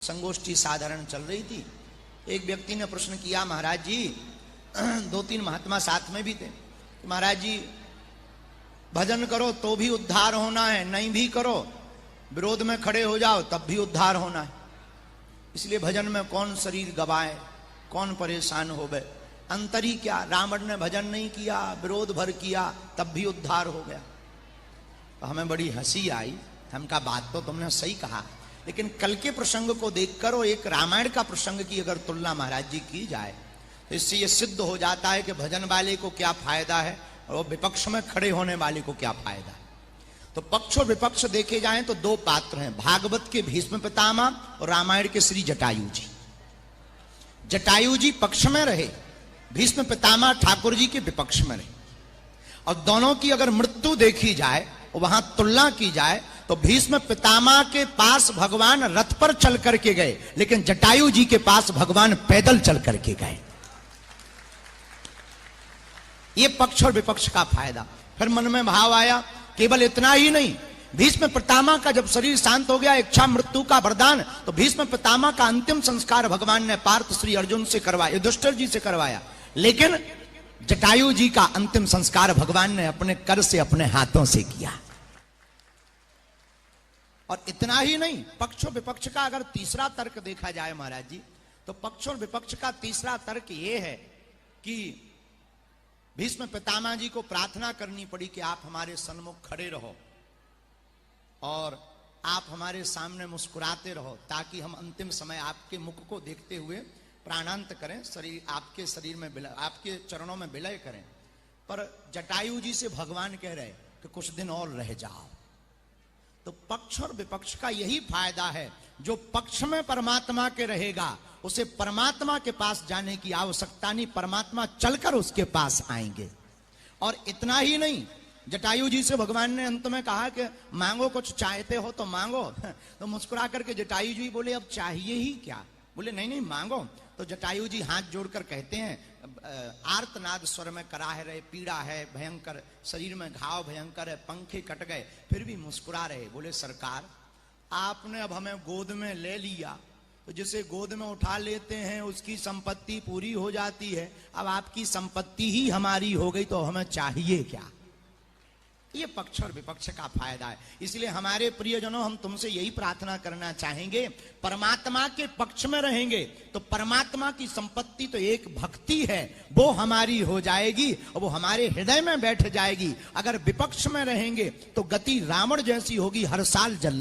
संगोष्ठी साधारण चल रही थी। एक व्यक्ति ने प्रश्न किया, महाराज जी, दो तीन महात्मा साथ में भी थे, महाराज जी भजन करो तो भी उद्धार होना है, नहीं भी करो विरोध में खड़े हो जाओ तब भी उद्धार होना है, इसलिए भजन में कौन शरीर गवाए, कौन परेशान हो गए, अंतर ही क्या। रावण ने भजन नहीं किया, विरोध भर किया, तब भी उद्धार हो गया। तो हमें बड़ी हंसी आई। हम कहा बात तो तुमने सही कहा, लेकिन कल के प्रसंग को देखकर और एक रामायण का प्रसंग की अगर तुलना महाराज जी की जाए तो इससे यह सिद्ध हो जाता है कि भजन वाले को क्या फायदा है और विपक्ष में खड़े होने वाले को क्या फायदा है। तो पक्ष और विपक्ष देखे जाएं तो दो पात्र हैं, भागवत के भीष्म पितामह और रामायण के श्री जटायु जी। जटायु जी पक्ष में रहे, भीष्म पितामह ठाकुर जी के विपक्ष में रहे, और दोनों की अगर मृत्यु देखी जाए और वहां तुलना की जाए तो भीष्म पितामह के पास भगवान रथ पर चल करके गए, लेकिन जटायु जी के पास भगवान पैदल चल करके गए। ये पक्ष और विपक्ष का फायदा। फिर मन में भाव आया, केवल इतना ही नहीं, भीष्म पितामह का जब शरीर शांत हो गया, इच्छा मृत्यु का वरदान, तो भीष्म पितामह का अंतिम संस्कार भगवान ने पार्थ श्री अर्जुन से करवाया, युधिष्ठिर जी से करवाया, लेकिन जटायु जी का अंतिम संस्कार भगवान ने अपने कर से, अपने हाथों से किया। और इतना ही नहीं, पक्ष और विपक्ष का अगर तीसरा तर्क देखा जाए महाराज जी, तो पक्ष और विपक्ष का तीसरा तर्क यह है कि भीष्म पितामह जी को प्रार्थना करनी पड़ी कि आप हमारे सन्मुख खड़े रहो और आप हमारे सामने मुस्कुराते रहो, ताकि हम अंतिम समय आपके मुख को देखते हुए प्राणांत करें, शरीर आपके शरीर में विलय, आपके चरणों में विलय करें। पर जटायु जी से भगवान कह रहे कि कुछ दिन और रह जाओ। तो पक्ष और विपक्ष का यही फायदा है, जो पक्ष में परमात्मा के रहेगा उसे परमात्मा के पास जाने की आवश्यकता नहीं, परमात्मा चलकर उसके पास आएंगे। और इतना ही नहीं, जटायु जी से भगवान ने अंत में कहा कि मांगो, कुछ चाहते हो तो मांगो। तो मुस्कुरा करके जटायु जी बोले अब चाहिए ही क्या, बोले नहीं नहीं मांगो। तो जटायु जी हाथ जोड़कर कहते हैं, आर्तनाद स्वर में कराह रहे, पीड़ा है भयंकर, शरीर में घाव भयंकर है, पंखे कट गए, फिर भी मुस्कुरा रहे। बोले सरकार, आपने अब हमें गोद में ले लिया, तो जिसे गोद में उठा लेते हैं उसकी संपत्ति पूरी हो जाती है, अब आपकी संपत्ति ही हमारी हो गई तो हमें चाहिए क्या। ये पक्ष और विपक्ष का फायदा है। इसलिए हमारे प्रियजनों, हम तुमसे यही प्रार्थना करना चाहेंगे, परमात्मा के पक्ष में रहेंगे तो परमात्मा की संपत्ति तो एक भक्ति है, वो हमारी हो जाएगी और वो हमारे हृदय में बैठ जाएगी। अगर विपक्ष में रहेंगे तो गति रावण जैसी होगी, हर साल जल